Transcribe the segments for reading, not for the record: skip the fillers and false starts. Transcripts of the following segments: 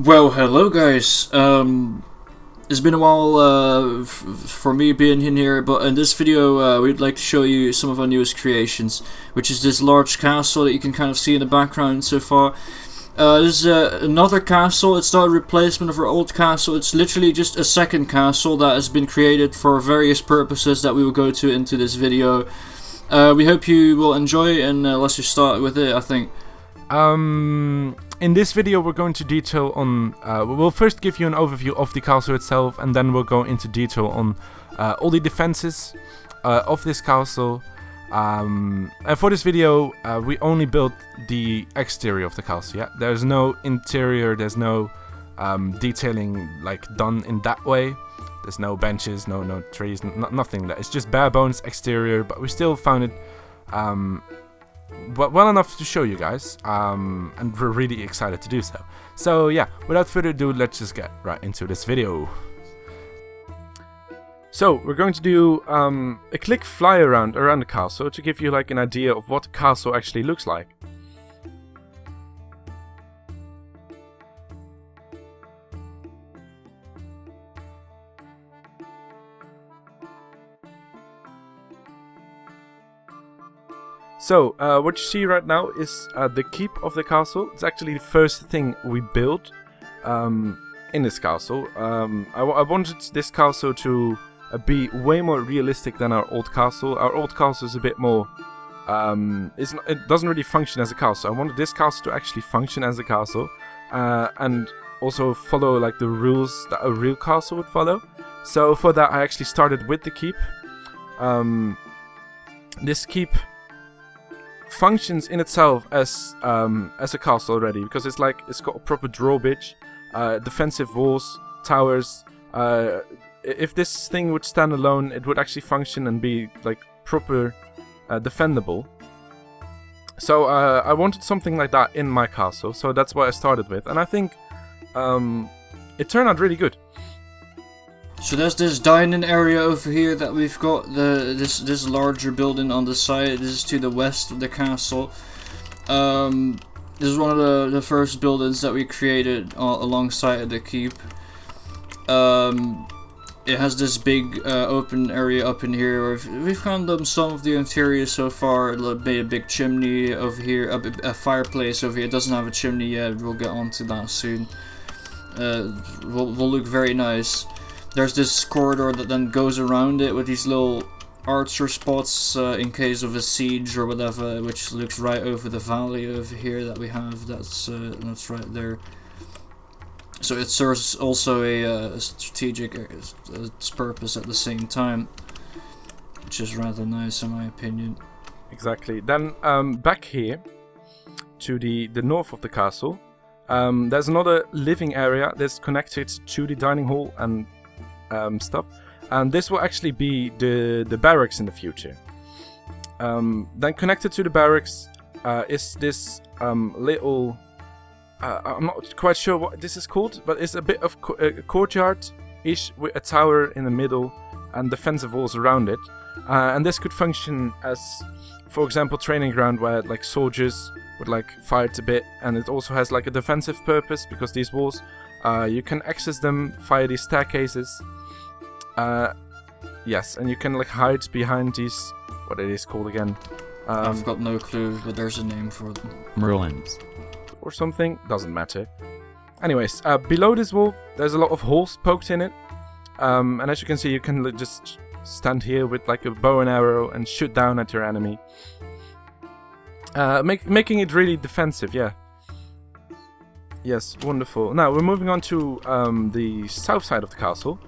Well, hello guys. It's been a while for me being in here, but in this video we'd like to show you some of our newest creations, which is this large castle that you can kind of see in the background so far. This is another castle. It's not a replacement of our old castle. It's literally just a second castle that has been created for various purposes that we will go to into this video. We hope you will enjoy, and let's just start with it, I think. In this video we're going to detail on, we'll first give you an overview of the castle itself, and then we'll go into detail on all the defenses of this castle. And for this video we only built the exterior of the castle, yeah? There's no interior, there's no detailing like done in that way. There's no benches, no trees, nothing. It's just bare bones exterior, but we still found it well enough to show you guys, and we're really excited to do so. So yeah, without further ado, let's just get right into this video. So we're going to do a quick fly around the castle to give you like an idea of what the castle actually looks like. So, what you see right now is the keep of the castle. It's actually the first thing we built in this castle. I wanted this castle to be way more realistic than our old castle. Our old castle is a bit more... it doesn't really function as a castle. I wanted this castle to actually function as a castle, and also follow like the rules that a real castle would follow. So for that I actually started with the keep. This keep functions in itself as a castle already, because it's got a proper drawbridge, defensive walls, towers. If this thing would stand alone, it would actually function and be like proper defendable. So I wanted something like that in my castle, so that's what I started with, and I think it turned out really good. So there's this dining area over here that we've got, this larger building on the side. This is to the west of the castle. This is one of the first buildings that we created alongside the keep. It has this big open area up in here. We've found some of the interior so far. It'll be a big chimney over here, a fireplace over here. It doesn't have a chimney yet. We'll get onto that soon. Will look very nice. There's this corridor that then goes around it with these little archer spots in case of a siege or whatever, which looks right over the valley over here that we have. That's right there. So it serves also a strategic purpose at the same time, which is rather nice in my opinion. Exactly. Then back here to the north of the castle, there's another living area that's connected to the dining hall and stuff, and this will actually be the barracks in the future. Then connected to the barracks is this little, I'm not quite sure what this is called, but it's a bit of a courtyard-ish with a tower in the middle and defensive walls around it, and this could function as, for example, training ground where like soldiers would like fight a bit, and it also has like a defensive purpose because these walls, you can access them via these staircases. Yes, and you can like hide behind these, what it is called again. I've got no clue, but there's a name for them. Merlins. Or something, doesn't matter. Anyways, below this wall, there's a lot of holes poked in it. And as you can see, you can just stand here with like a bow and arrow and shoot down at your enemy. Making it really defensive, yeah. Yes, wonderful. Now we're moving on to the south side of the castle,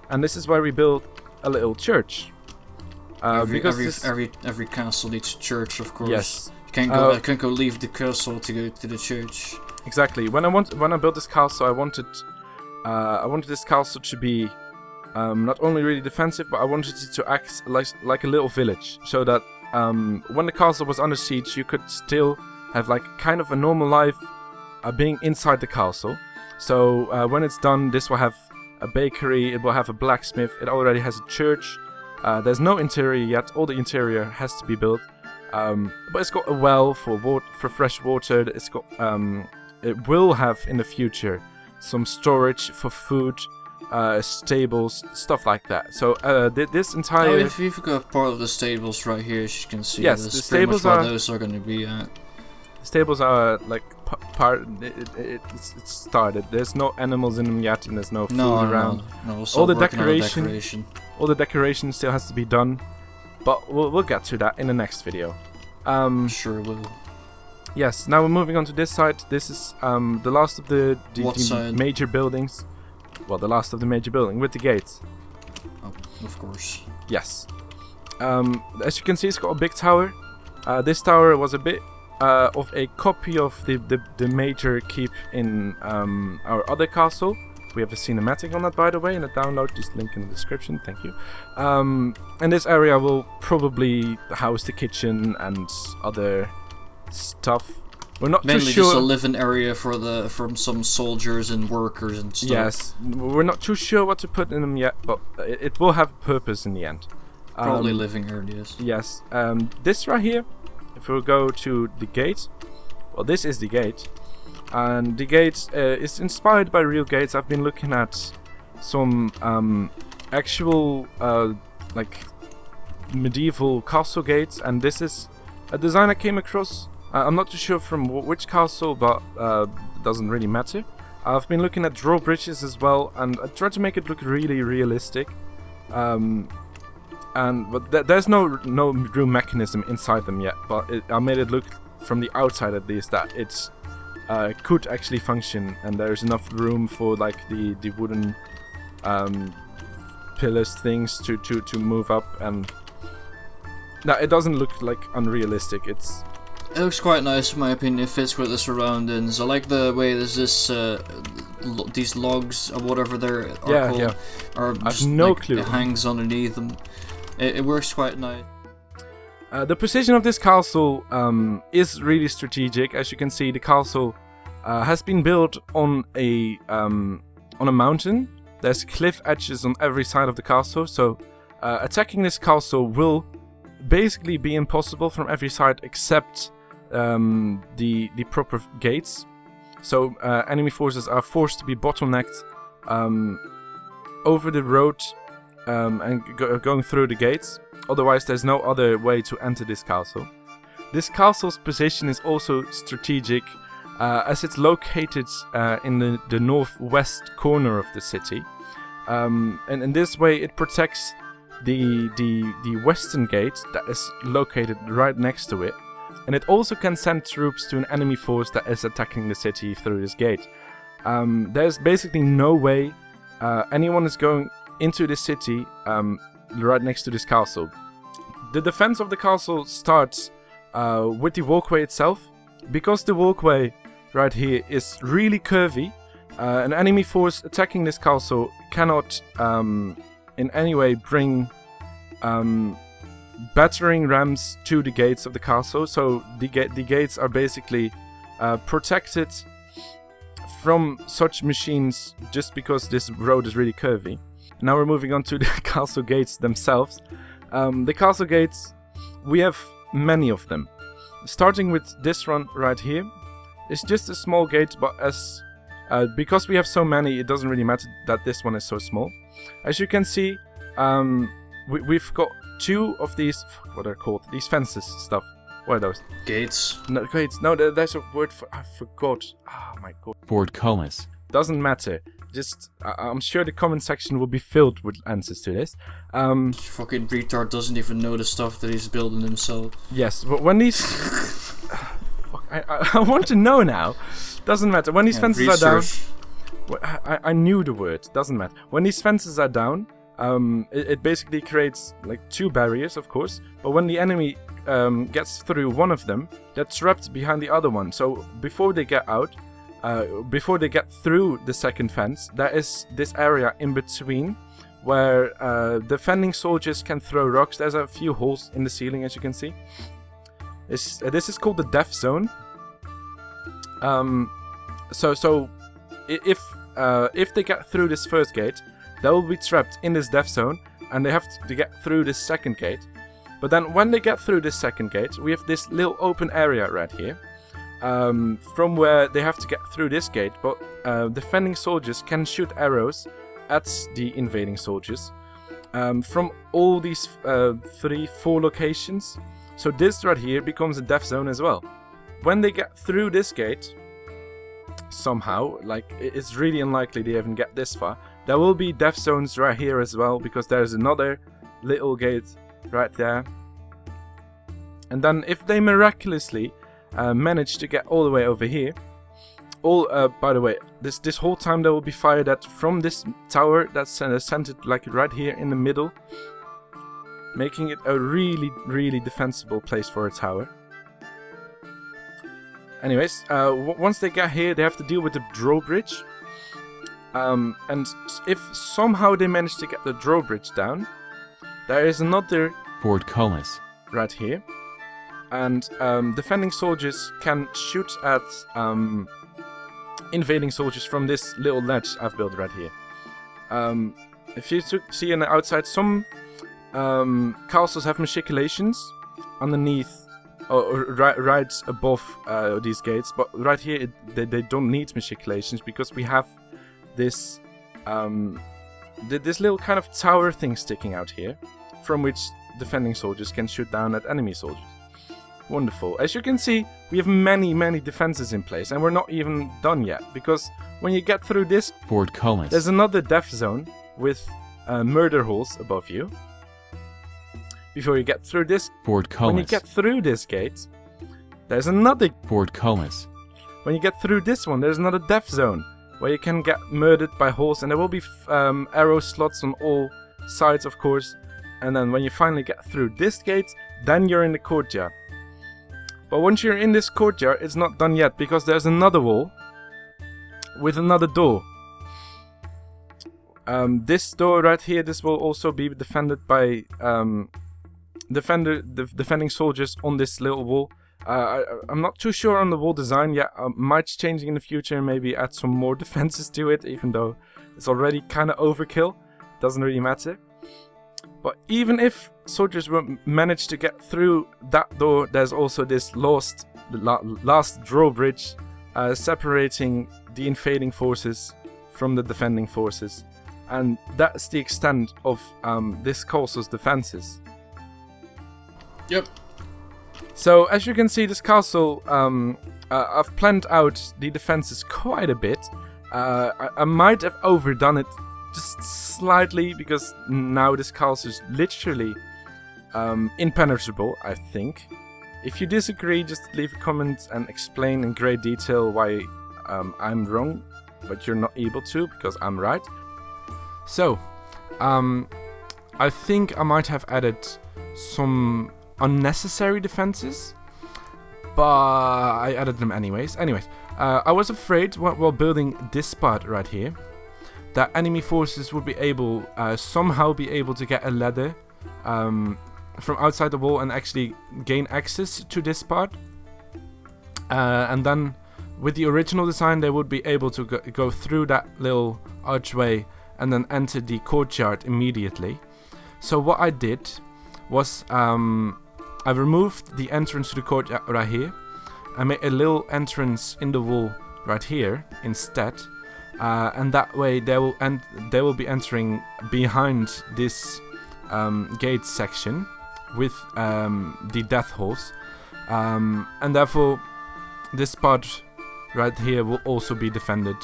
and this is where we built a little church. Because every castle needs a church, of course. Yes. You can't go leave the castle to go to the church. Exactly. When I built this castle, I wanted this castle to be not only really defensive, but I wanted it to act like a little village, so that when the castle was under siege, you could still have like kind of a normal life. Being inside the castle. So when it's done, this will have a bakery, it will have a blacksmith, it already has a church. There's no interior yet, all the interior has to be built. But it's got a well for fresh water. It's got, it will have in the future some storage for food, stables, stuff like that. So this entire... Oh, if you've got part of the stables right here, as you can see, yes, that's the stables pretty much are... where those are going to be at. Stables are like it's started. There's no animals in them yet, and there's no food around. No, all the decoration, all the decoration still has to be done, but we'll get to that in the next video. Sure will. Yes. Now we're moving on to this side. This is the last of the major buildings. Well, the last of the major building with the gates. Oh, of course. Yes. As you can see, it's got a big tower. This tower was a bit of a copy of the major keep in our other castle. We have a cinematic on that, by the way, in the download. Just link in the description. Thank you. And this area will probably house the kitchen and other stuff. We're not mainly too sure. Just a living area from some soldiers and workers and stuff. Yes, we're not too sure what to put in them yet, but it will have purpose in the end. Probably living areas. Yes. This right here. If we go to the gate, well, this is the gate, and the gate is inspired by real gates. I've been looking at some actual like medieval castle gates, and this is a design I came across. I'm not too sure from which castle, but it doesn't really matter. I've been looking at drawbridges as well, and I tried to make it look really realistic. But there's no real mechanism inside them yet. But I made it look from the outside at least that it could actually function, and there's enough room for like the wooden pillars things to move up, and now it doesn't look like unrealistic. It looks quite nice in my opinion. It fits with the surroundings. I like the way there's this these logs or whatever they're called. Yeah. Or I've no clue. It hangs underneath them. It works quite nice. The position of this castle is really strategic. As you can see, the castle has been built on a mountain. There's cliff edges on every side of the castle, so attacking this castle will basically be impossible from every side except the proper gates. So enemy forces are forced to be bottlenecked over the road and going through the gates. Otherwise, there's no other way to enter this castle. This castle's position is also strategic, as it's located in the northwest corner of the city, and in this way it protects the western gate that is located right next to it, and it also can send troops to an enemy force that is attacking the city through this gate. There's basically no way anyone is going into the city right next to this castle. The defense of the castle starts with the walkway itself. Because the walkway right here is really curvy, an enemy force attacking this castle cannot in any way bring battering rams to the gates of the castle. So the gates are basically protected from such machines just because this road is really curvy. Now we're moving on to the castle gates themselves. The castle gates, we have many of them. Starting with this one right here. It's just a small gate, but as because we have so many, it doesn't really matter that this one is so small. As you can see, we've got two of these, what are called? These fences stuff. What are those? Gates. No, gates. No, there's a word for, I forgot. Oh my god. Portcullis. Doesn't matter. Just, I'm sure the comment section will be filled with answers to this. Fucking retard doesn't even know the stuff that he's building himself. Yes, but when these... Fuck, I want to know now. Doesn't matter. When these fences are down... I knew the word. Doesn't matter. When these fences are down, it basically creates like two barriers, of course. But when the enemy gets through one of them, they're trapped behind the other one. So before they get out... before they get through the second fence, there is this area in between where defending soldiers can throw rocks. There's a few holes in the ceiling, as you can see. This is called the death zone. So if they get through this first gate, they will be trapped in this death zone, and they have to get through this second gate. But then when they get through this second gate, we have this little open area right here. From where they have to get through this gate, but defending soldiers can shoot arrows at the invading soldiers from all these 4 locations. So this right here becomes a death zone as well. When they get through this gate, somehow, like it's really unlikely they even get this far, there will be death zones right here as well, because there's another little gate right there. And then if they miraculously manage to get all the way over here, by the way, this whole time they will be fired at from this tower that's centered like right here in the middle, making it a really, really defensible place for a tower. Anyways, once they get here, they have to deal with the drawbridge. And if somehow they manage to get the drawbridge down, there is another portcullis right here. And defending soldiers can shoot at invading soldiers from this little ledge I've built right here. If you see on the outside, some castles have machicolations underneath or right above these gates, but right here they don't need machicolations, because we have this this little kind of tower thing sticking out here, from which defending soldiers can shoot down at enemy soldiers. Wonderful. As you can see, we have many defenses in place, and we're not even done yet, because when you get through this portcullis, there's another death zone with murder holes above you. Before you get through this portcullis, when you get through this gate, there's another portcullis. When you get through this one, there's another death zone where you can get murdered by holes, and there will be arrow slots on all sides, of course. And then when you finally get through this gate, then you're in the courtyard. But once you're in this courtyard, it's not done yet, because there's another wall with another door. This door right here, this will also be defended by defending soldiers on this little wall. I'm not too sure on the wall design yet. Might change in the future, maybe add some more defenses to it, even though it's already kind of overkill. Doesn't really matter. But even if soldiers will manage to get through that door, there's also this last drawbridge separating the invading forces from the defending forces. And that's the extent of this castle's defenses. Yep. So as you can see, this castle, I've planned out the defenses quite a bit. I might have overdone it just slightly, because now this castle is literally impenetrable, I think. If you disagree, just leave a comment and explain in great detail why I'm wrong, but you're not able to, because I'm right. So, I think I might have added some unnecessary defenses, but I added them anyways. I was afraid while building this part right here that enemy forces would be able, somehow be able to get a ladder from outside the wall and actually gain access to this part. And then with the original design, they would be able to go through that little archway and then enter the courtyard immediately. So what I did was I removed the entrance to the courtyard right here. I made a little entrance in the wall right here instead. And that way they will be entering behind this gate section with the death holes, and therefore this part right here will also be defended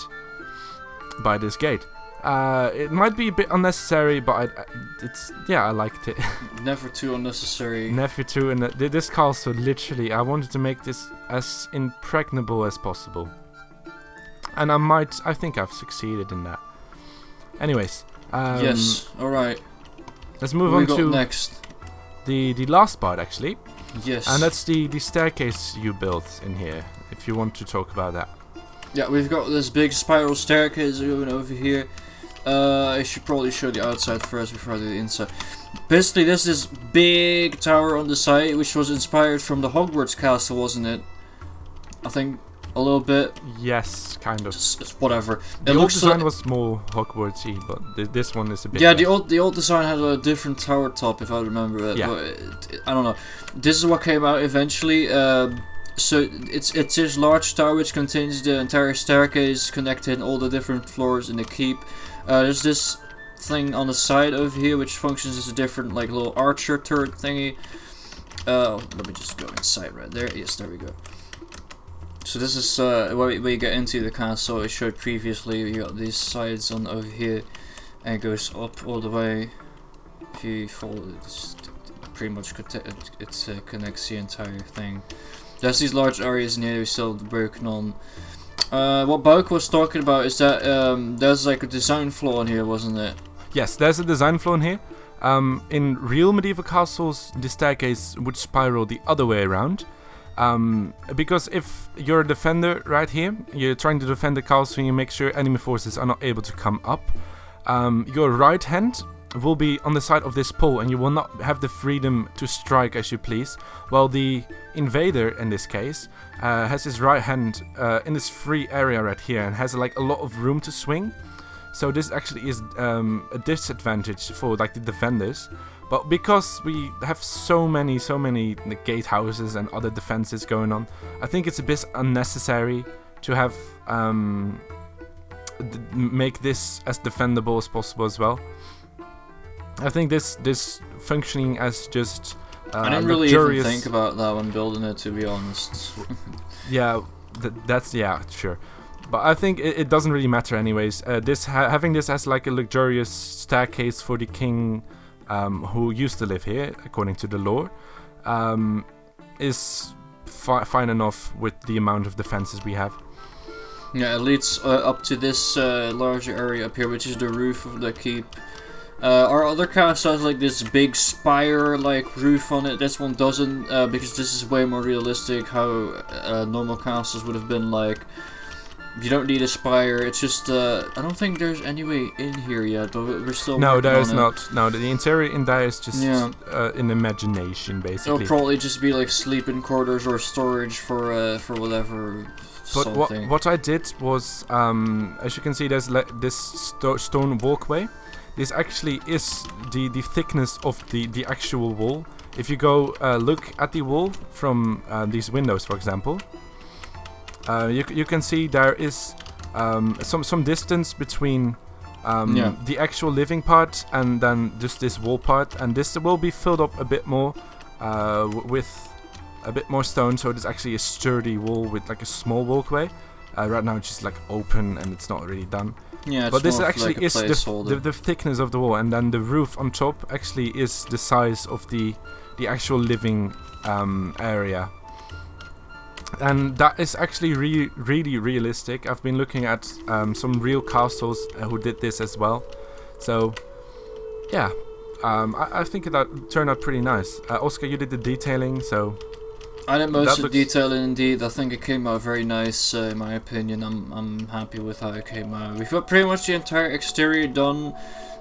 by this gate. It might be a bit unnecessary, but I liked it. Never too unnecessary. Never too, and this castle, literally, I wanted to make this as impregnable as possible. And I think I've succeeded in that. Anyways. Yes, alright. Let's move on to next. The last part, actually. Yes. And that's the staircase you built in here, if you want to talk about that. Yeah, we've got this big spiral staircase going over here. I should probably show the outside first before I do the inside. Basically, there's this big tower on the side, which was inspired from the Hogwarts castle, wasn't it? I think a little bit. Yes, kind of. It's whatever. The old design was more Hogwartsy, but this one is a bit. Yeah, less. the old design had a different tower top, if I remember it. Yeah. But I don't know. This is what came out eventually. So it's this large tower which contains the entire staircase connecting all the different floors in the keep. There's this thing on the side over here which functions as a different like little archer turret thingy. Let me just go inside right there. Yes, there we go. So this is where you get into the castle. I showed previously. You got these sides on over here, and it goes up all the way. If you follow it, pretty much it connects the entire thing. There's these large areas in here we're still working on. What Bauk was talking about is that there's like a design flaw in here, wasn't it? Yes, there's a design flaw in here. In real medieval castles, the staircase would spiral the other way around. Because if you're a defender right here, you're trying to defend the castle and you make sure enemy forces are not able to come up, your right hand will be on the side of this pole and you will not have the freedom to strike as you please, while the invader in this case has his right hand in this free area right here and has like a lot of room to swing. So this actually is a disadvantage for like the defenders, but because we have so many gatehouses and other defenses going on, I think it's a bit unnecessary to have make this as defendable as possible as well. I think this functioning as just I didn't really even think about that when building it, to be honest. Yeah, that's yeah, sure. But I think it doesn't really matter anyways. Having this as like a luxurious staircase for the king who used to live here, according to the lore, is fine enough with the amount of defenses we have. Yeah, it leads up to this larger area up here, which is the roof of the keep. Our other castle has like this big spire-like roof on it. This one doesn't, because this is way more realistic how normal castles would have been like. You don't need a spire, it's just, I don't think there's any way in here yet, but we're still No, working there is on not. No, the interior in there is just an imagination, basically. It'll probably just be like sleeping quarters or storage for whatever. But what I did was, as you can see, there's this stone walkway. This actually is the thickness of the actual wall. If you go look at the wall from these windows, for example, you can see there is some distance between the actual living part and then just this wall part, and this will be filled up a bit more with a bit more stone, so it's actually a sturdy wall with like a small walkway. Right now it's just like open and it's not really done. Yeah, but this actually like is the thickness of the wall, and then the roof on top actually is the size of the actual living area. And that is actually really realistic. I've been looking at some real castles who did this as well. So, yeah, I think that turned out pretty nice. Oscar, you did the detailing, so... I did most of the detailing indeed. I think it came out very nice, in my opinion. I'm happy with how it came out. We've got pretty much the entire exterior done,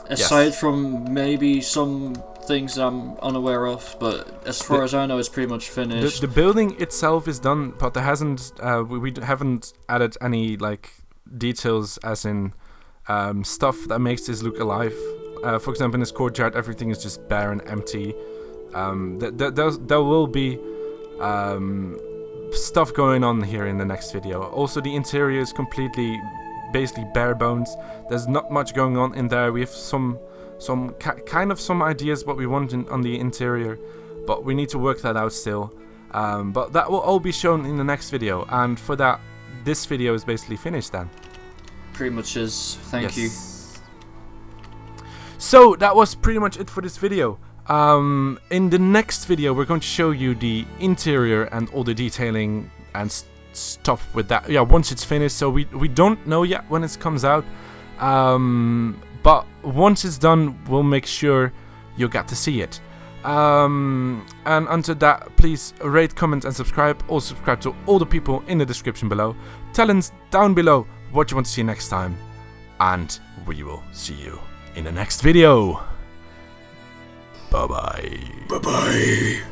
aside from maybe some things that I'm unaware of, but as far as I know, it's pretty much finished. The building itself is done, but there hasn't we haven't added any like details, as in stuff that makes this look alive. For example, in this courtyard, everything is just bare and empty. There will be stuff going on here in the next video. Also, the interior is basically bare bones. There's not much going on in there. We have some ideas what we want on the interior, but we need to work that out still. But that will all be shown in the next video, and for that, this video is basically finished then. Pretty much is. Thank you. So that was pretty much it for this video. In the next video, we're going to show you the interior and all the detailing and stuff with that. Yeah, once it's finished. So we don't know yet when it comes out. But once it's done, we'll make sure you get to see it. And until that, please rate, comment, and subscribe. Also subscribe to all the people in the description below. Tell us down below what you want to see next time. And we will see you in the next video. Bye-bye. Bye-bye.